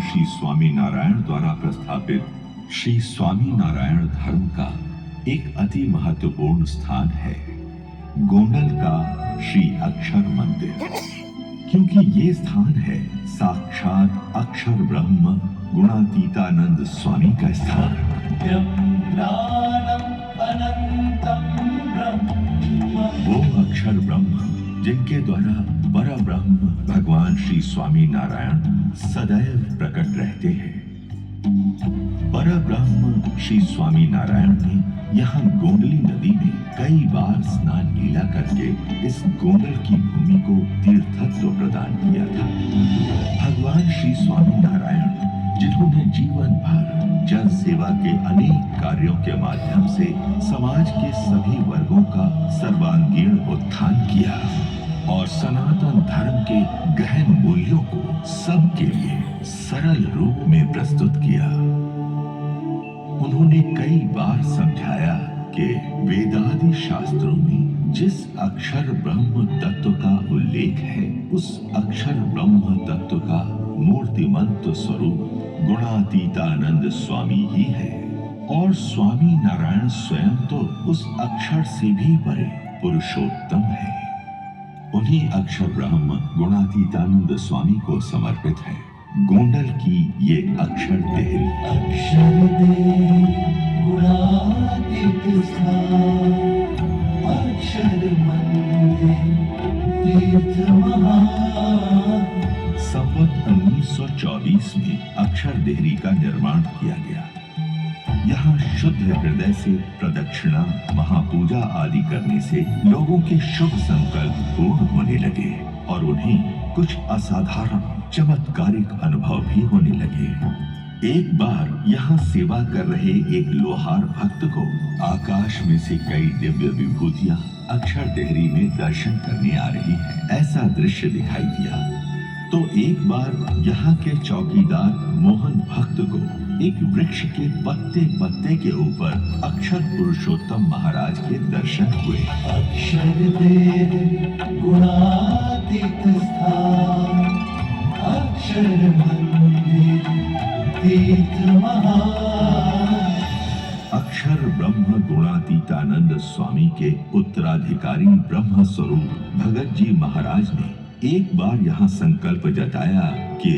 श्री स्वामी नारायण द्वारा प्रस्थापित श्री स्वामी नारायण धर्म का एक अति महत्वपूर्ण स्थान है गोंडल का श्री अक्षर मंदिर, क्योंकि ये स्थान है साक्षात अक्षर ब्रह्म गुणातीतानंद स्वामी का स्थान। वो अक्षर ब्रह्म जिनके द्वारा परब्रह्म भगवान श्री स्वामी नारायण सदैव प्रकट रहते हैं। परब्रह्म श्री स्वामी नारायण ने यहाँ गोंडली नदी में कई बार स्नान लीला करके इस गोंडल की भूमि को तीर्थत्व प्रदान किया था। भगवान श्री स्वामी नारायण जिन्होंने जीवन भर जन सेवा के अनेक कार्यों के माध्यम से समाज के सभी वर्गों का सर्वांगीण उत्थान किया और सनातन धर्म के गहन मूल्यों को सबके लिए सरल रूप में प्रस्तुत किया। उन्होंने कई बार समझाया कि वेदादि शास्त्रों में जिस अक्षर ब्रह्म तत्व का उल्लेख है उस अक्षर ब्रह्म तत्व का मूर्तिमंत स्वरूप गुणातीतानंद स्वामी ही है और स्वामी नारायण स्वयं तो उस अक्षर से भी परे पुरुषोत्तम है। उन्हीं अक्षर ब्रह्म गुणातीतानंद स्वामी को समर्पित है गोंडल की ये अक्षर देहरी। अक्षर अक्षर संवत 1924 में अक्षर देहरी का निर्माण किया गया। यहाँ शुद्ध हृदय से प्रदक्षिणा महापूजा आदि करने से लोगों के शुभ संकल्प पूर्ण होने लगे और उन्हें कुछ असाधारण चमत्कारिक अनुभव भी होने लगे। एक बार यहाँ सेवा कर रहे एक लोहार भक्त को आकाश में से कई दिव्य विभूतियां अक्षर देहरी में दर्शन करने आ रही है, ऐसा दृश्य दिखाई दिया। तो एक बार यहाँ के चौकीदार मोहन भक्त को एक वृक्ष के पत्ते पत्ते के ऊपर अक्षर पुरुषोत्तम महाराज के दर्शन हुए। अक्षर गुणातीत स्थान अक्षर मंदिर तीर्थ महान। अक्षर ब्रह्म गुणातीतानंद स्वामी के उत्तराधिकारी ब्रह्म स्वरूप भगत जी महाराज ने एक बार यहाँ संकल्प जताया कि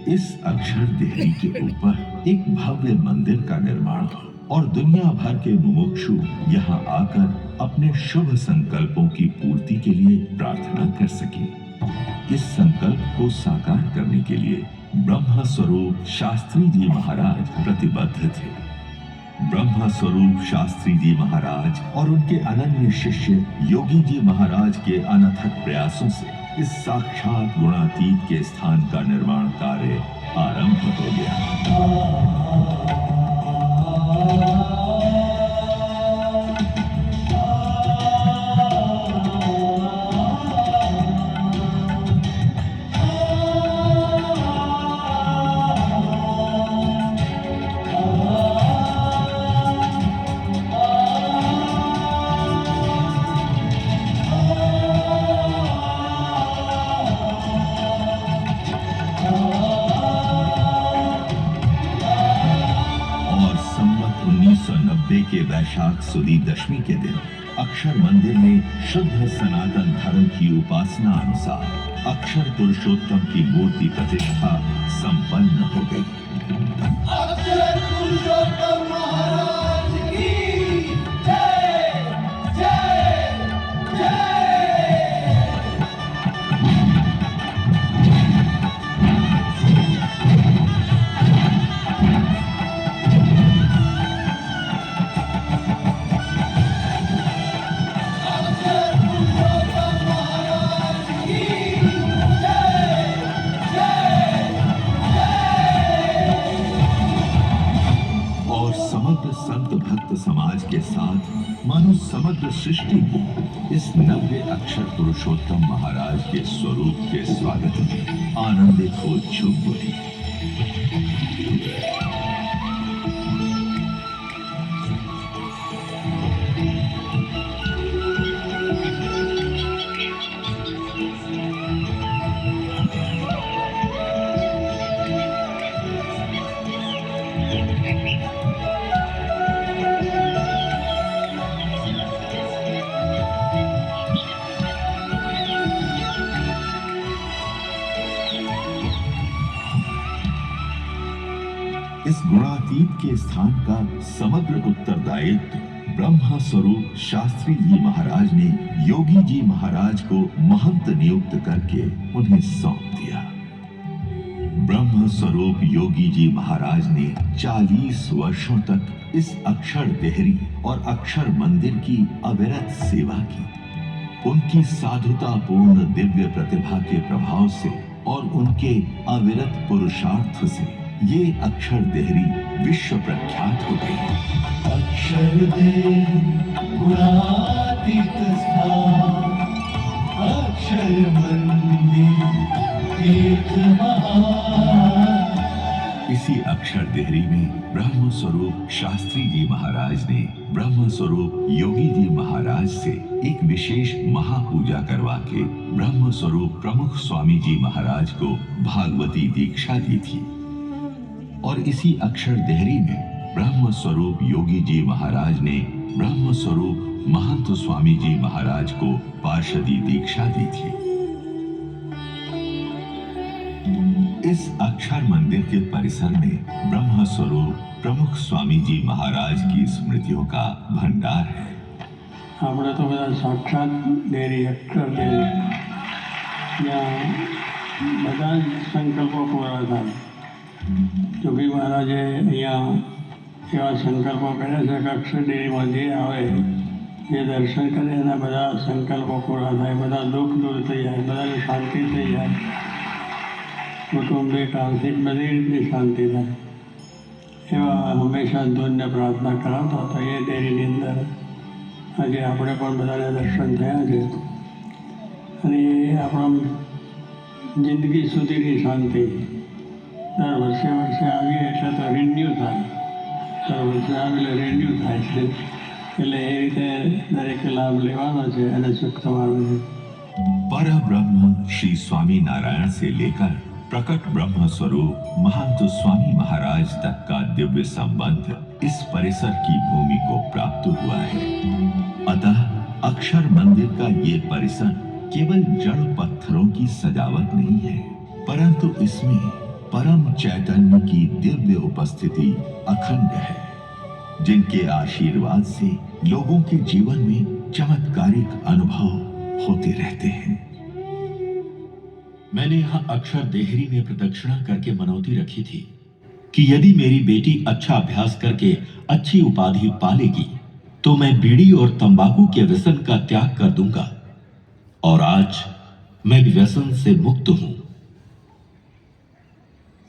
इस अक्षर देहरी के ऊपर एक भव्य मंदिर का निर्माण हो और दुनिया भर के मुमुक्षु यहाँ आकर अपने शुभ संकल्पों की पूर्ति के लिए प्रार्थना कर सके। इस संकल्प को साकार करने के लिए ब्रह्म स्वरूप शास्त्री जी महाराज प्रतिबद्ध थे। ब्रह्म स्वरूप शास्त्री जी महाराज और उनके अनन्य शिष्य योगी जी महाराज के अनथक प्रयासों से इस साक्षात गुणातीत के स्थान का निर्माण कार्य आरंभ हो गया। के वैशाख सुदी दशमी के दिन अक्षर मंदिर में शुद्ध सनातन धर्म की उपासना अनुसार अक्षर पुरुषोत्तम की मूर्ति प्रतिष्ठा संपन्न हो गई। अक्षर पुरुषोत्तम महाराज की जय जय जय। संत भक्त समाज के साथ मानो समग्र सृष्टि को इस नव्य अक्षर पुरुषोत्तम महाराज के स्वरूप के स्वागत में आनंदित हो झूम उठी। इस गुणातीत के स्थान का समग्र उत्तरदायित्व ब्रह्म स्वरूप शास्त्री जी महाराज ने योगी जी महाराज को महंत नियुक्त करके उन्हें सौंप दिया। ब्रह्म स्वरूप योगी जी महाराज ने 40 वर्षों तक इस अक्षर देहरी और अक्षर मंदिर की अविरत सेवा की। उनकी साधुतापूर्ण दिव्य प्रतिभा के प्रभाव से और उनके अविरत पुरुषार्थ से ये अक्षर देहरी विश्व प्रख्यात हो गई। अक्षर देहरी गुणातीत स्थान, अक्षर मंदिर तीर्थ महान। इसी अक्षर देहरी में ब्रह्म स्वरूप शास्त्री जी महाराज ने ब्रह्म स्वरूप योगी जी महाराज से एक विशेष महापूजा करवा के ब्रह्म स्वरूप प्रमुख स्वामी जी महाराज को भागवती दीक्षा दी थी। और इसी अक्षर देहरी में ब्रह्म स्वरूप योगी जी महाराज ने ब्रह्म स्वरूप महंत स्वामी जी महाराज को पार्षदी दीक्षा दी थी। इस अक्षर मंदिर के परिसर में ब्रह्म स्वरूप प्रमुख स्वामी जी महाराज की स्मृतियों का भंडार है। આપણે તો બધા સાક્ષાત ડેરી અક્ષર ડેરી ત્યાં બધા જ સંકલ્પો પૂરા થાય। જોગી મહારાજે અહીંયા એવા સંકલ્પો કર્યા છે કે અક્ષર ડેરીમાં જે આવે જે દર્શન કરે એના બધા સંકલ્પો પૂરા થાય, બધા દુઃખ દૂર થઈ જાય, બધાને શાંતિ થઈ જાય, કુટુંબિક આર્થિક બધી રીતની શાંતિ થાય એવા હંમેશા ધૂનને પ્રાર્થના કરાવતા હતા। એ ડેરીની અંદર આજે આપણે પણ બધાને દર્શન થયા છે અને એ આપણા જિંદગી સુધીની શાંતિ દર વર્ષે વર્ષે આવીએ એટલે તો રિન્યુ થાય, દર વર્ષે આવે એટલે રિન્યુ થાય છે, એટલે એ રીતે દરેકે લાભ લેવાનો છે અને સુખ થવાનું છે। पर ब्रह्म श्री स्वामी नारायण से लेकर प्रकट ब्रह्म स्वरूप महंत स्वामी महाराज तक का दिव्य संबंध इस परिसर की भूमि को प्राप्त हुआ है। अतः अक्षर मंदिर का ये परिसर केवल जड़ पत्थरों की सजावट नहीं है, परंतु इसमें परम चैतन्य की दिव्य उपस्थिति अखंड है, जिनके आशीर्वाद से लोगों के जीवन में चमत्कारिक अनुभव होते रहते हैं। मैंने यहाँ अक्षर देहरी में प्रदक्षिणा करके मनौती रखी थी कि यदि मेरी बेटी अच्छा अभ्यास करके अच्छी उपाधि पालेगी तो मैं बीड़ी और तंबाकू के व्यसन का त्याग कर दूंगा, और आज मैं व्यसन से मुक्त हूं।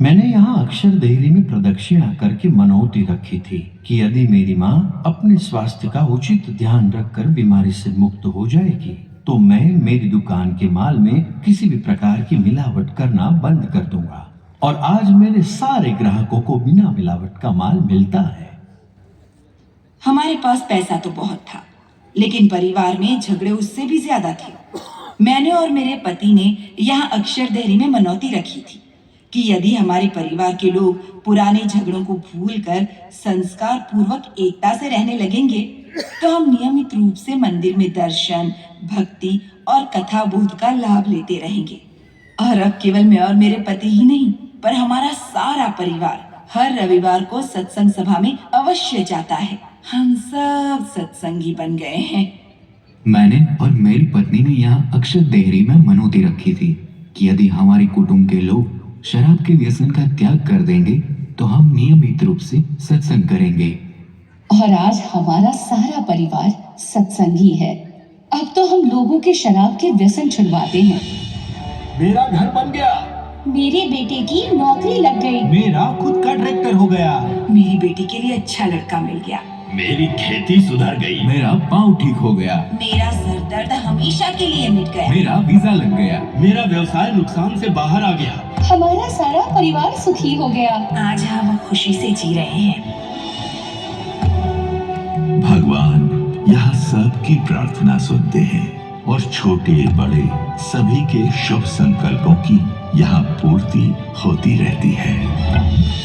मैंने यहाँ अक्षर देहरी में प्रदक्षिणा करके मनौती रखी थी कि यदि मेरी माँ अपने स्वास्थ्य का उचित ध्यान रखकर बीमारी से मुक्त हो जाएगी तो मैं मेरी दुकान के माल में किसी भी प्रकार की मिलावट करना बंद कर दूंगा, और आज मेरे सारे ग्राहकों को बिना मिलावट का माल मिलता है। हमारे पास पैसा तो बहुत था, लेकिन परिवार में झगड़े उससे भी ज्यादा थे। मैंने और मेरे पति ने यहाँ अक्षर देहरी में मनौती रखी थी कि यदि हमारे परिवार के लोग पुराने झगड़ों को भूलकर संस्कार पूर्वक एकता से रहने लगेंगे तो हम नियमित रूप से मंदिर में दर्शन, भक्ति और कथा बोध का लाभ लेते रहेंगे। और अब केवल मैं और मेरे पति ही नहीं, पर हमारा सारा परिवार हर रविवार को सत्संग सभा में अवश्य जाता है। हम सब सत्संगी बन गए हैं। मैंने और मेरी पत्नी ने यहाँ अक्षर देहरी में मनौती रखी थी कि यदि हमारे कुटुंब के लोग शराब के व्यसन का त्याग कर देंगे तो हम नियमित रूप से सत्संग करेंगे। और आज हमारा सारा परिवार सत्संगी है। अब तो हम लोगों के शराब के व्यसन छुड़वाते हैं। मेरा घर बन गया, मेरे बेटे की नौकरी लग गई, मेरा खुद का ट्रैक्टर हो गया, मेरी बेटी के लिए अच्छा लड़का मिल गया, मेरी खेती सुधर गई, मेरा पाँव ठीक हो गया, मेरा सर दर्द हमेशा के लिए मिट गया, मेरा वीजा लग गया, मेरा व्यवसाय नुकसान से बाहर आ गया, हमारा सारा परिवार सुखी हो गया। आज हम खुशी से जी रहे हैं। भगवान यहाँ सबकी प्रार्थना सुनते हैं और छोटे बड़े सभी के शुभ संकल्पों की यहाँ पूर्ति होती रहती है।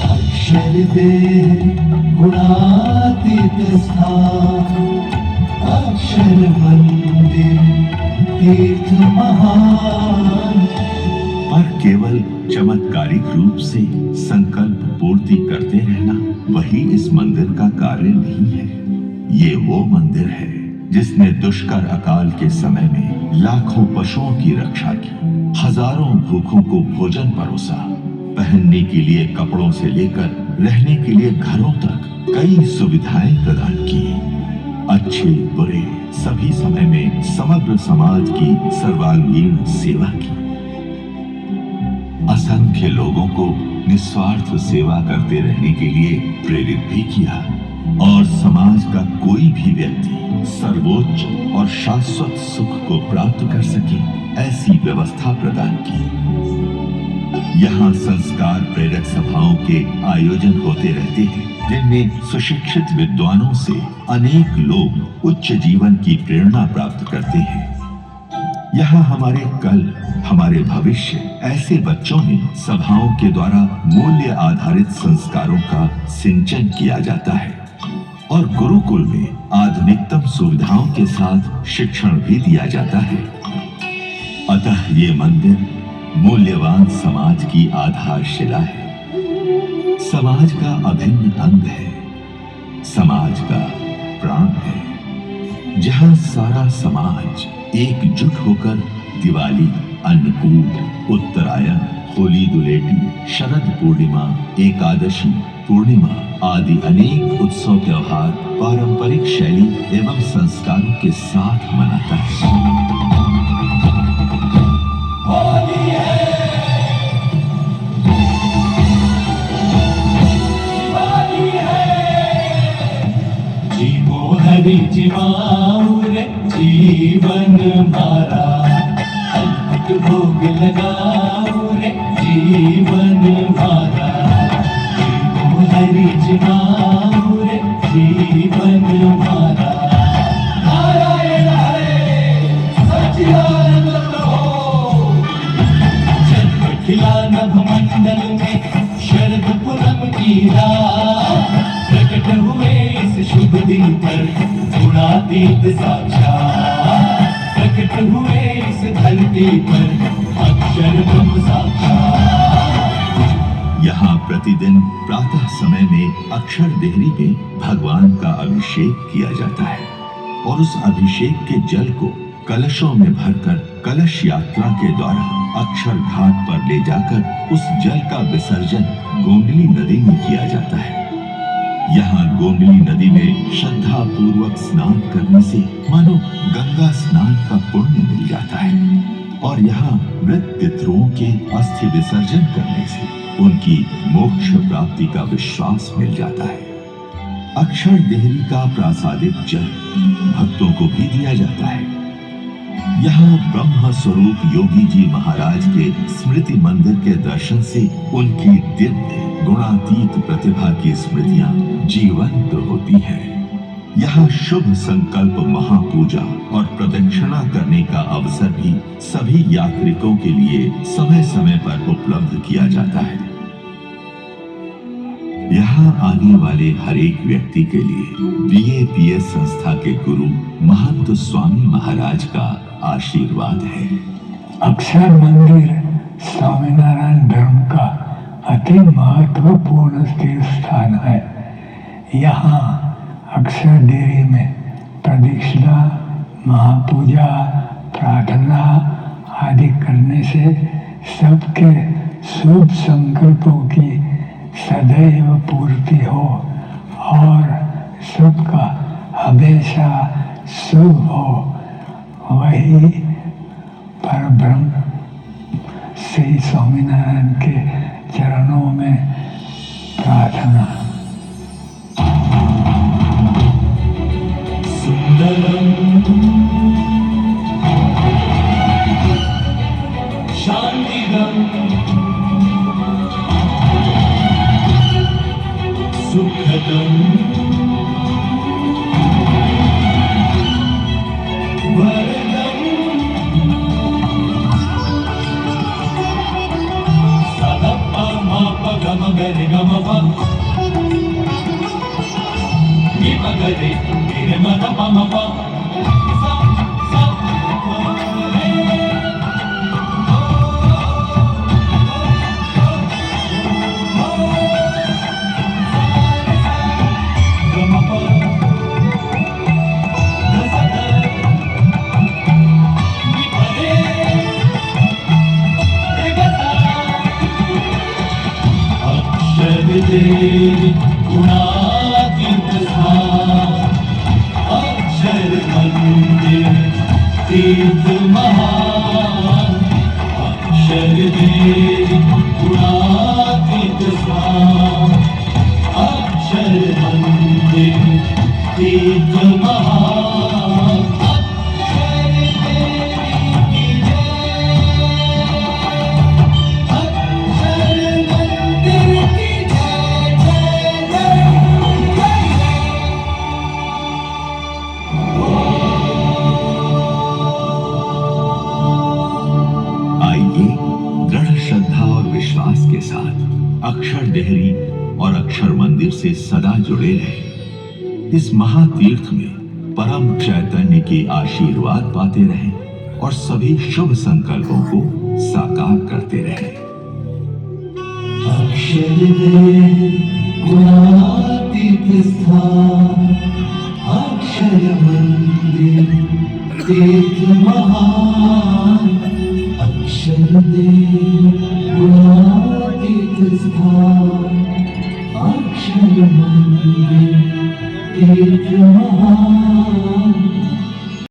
अक्षर देहरी गुणातीत स्थान, अक्षर मंदिर तीर्थ महान। पर केवल चमत्कारिक रूप से संकल्प पूर्ति करते रहना कार्य नहीं है। ये वो मंदिर है जिसने दुष्कर अकाल के समय में लाखों पशुओं की रक्षा की, हजारों भूखों को भोजन परोसा, पहनने के लिए कपड़ों से लेकर रहने के लिए घरों तक कई सुविधाएं प्रदान की। अच्छे बुरे सभी समय में समग्र समाज की सर्वांगीण सेवा की। असंख्य लोगों को निस्वार्थ सेवा करते रहने के लिए प्रेरित भी किया और समाज का कोई भी व्यक्ति सर्वोच्च और शाश्वत सुख को प्राप्त कर सके ऐसी व्यवस्था प्रदान की। यहाँ संस्कार प्रेरक सभाओं के आयोजन होते रहते हैं जिनमें सुशिक्षित विद्वानों से अनेक लोग उच्च जीवन की प्रेरणा प्राप्त करते हैं। यहाँ हमारे कल, हमारे भविष्य ऐसे बच्चों में सभाओं के द्वारा मूल्य आधारित संस्कारों का सिंचन किया जाता है और गुरुकुल में आधुनिकतम सुविधाओं के साथ शिक्षण भी दिया जाता है। अतः ये मंदिर मूल्यवान समाज की आधारशिला है, समाज का अभिन्न अंग है, समाज का प्राण है। जहां सारा समाज एकजुट होकर दिवाली, अन्नकूट, उत्तरायण, होली दुलेटी, शरद पूर्णिमा, एकादशी, पूर्णिमा आदि अनेक उत्सव त्योहार पारंपरिक शैली एवं संस्कारों के साथ मनाता है। जीवो हरि जिवाऊ रे जीवन मारा, अद्भुत भोग लगाओ रे जीवन मारा। जीवो हरि जिवाऊ रे जीवन मारा। नारायण हरे सच्चिदानंद प्रभो। जन्म खिला नभ मंडल में शरद पूनम की रात, प्रकट हुए इस शुभ दिन पर गुणातीत साक्षात। प्रकट हुए इस धरती पर अक्षर ब्रह्म साक्षात। यहाँ प्रतिदिन प्रातः समय में अक्षर देहरी में भगवान का अभिषेक किया जाता है और उस अभिषेक के जल को कलशों में भरकर कलश यात्रा के द्वारा अक्षर घाट पर ले जाकर उस जल का विसर्जन गोंडली नदी में किया जाता है। यहाँ गोंडली नदी में श्रद्धा पूर्वक स्नान करने से मानो गंगा स्नान का पुण्य मिल जाता है और यहाँ मृत पितरों के अस्थि विसर्जन करने से उनकी मोक्ष प्राप्ति का विश्वास मिल जाता है। अक्षर देहरी का प्रासादिक जल भक्तों को भी दिया जाता है। यहाँ ब्रह्म स्वरूप योगी जी महाराज के स्मृति मंदिर के दर्शन से उनकी दिव्य गुणातीत प्रतिभा की स्मृतियां जीवंत होती है। यहाँ शुभ संकल्प महापूजा और प्रदक्षिणा करने का अवसर भी सभी यात्रिकों के लिए समय समय पर उपलब्ध किया जाता है। यहाँ आने वाले हर एक व्यक्ति के लिए बीएपीएस संस्था के गुरु महंत स्वामी महाराज का आशीर्वाद है। अक्षर मंदिर स्वामीनारायण धर्म का अति महत्वपूर्ण तीर्थ स्थान है। यहाँ अक्षर देरी में प्रदक्षिणा, महापूजा, प्रार्थना आदि करने से सबके शुभ संकल्पों की सदैव पूर्ति हो और सबका हमेशा शुभ हो, वही परब्रह्म श्री स्वामीनारायण के चरणों में प्रार्थना। सुंदरम शांतिदम सुखदम वरदम सदप्पा माप गम गरे गम प गिप गरे गिरे मद पम प देव गुणातीत स्थान अक्षर मंदिर तीर्थ महान अक्षर देव गुणातीत स्थान अक्षर मंदिर तीर्थ महान अक्षर देवी की जय अक्षर मंदिर की जय जय जय जय आइए दृढ़ श्रद्धा और विश्वास के साथ अक्षर देहरी और अक्षर मंदिर से सदा जुड़े रहें। इस महातीर्थ में परम चैतन्य के आशीर्वाद पाते रहें और सभी शुभ संकल्पों को साकार करते रहें। अक्षर देव गुणातीत स्थान अक्षर मंदिर तीर्थ महान अक्षर देव गुणातीत स्थान अक्षर मंदिर तीर्थ महान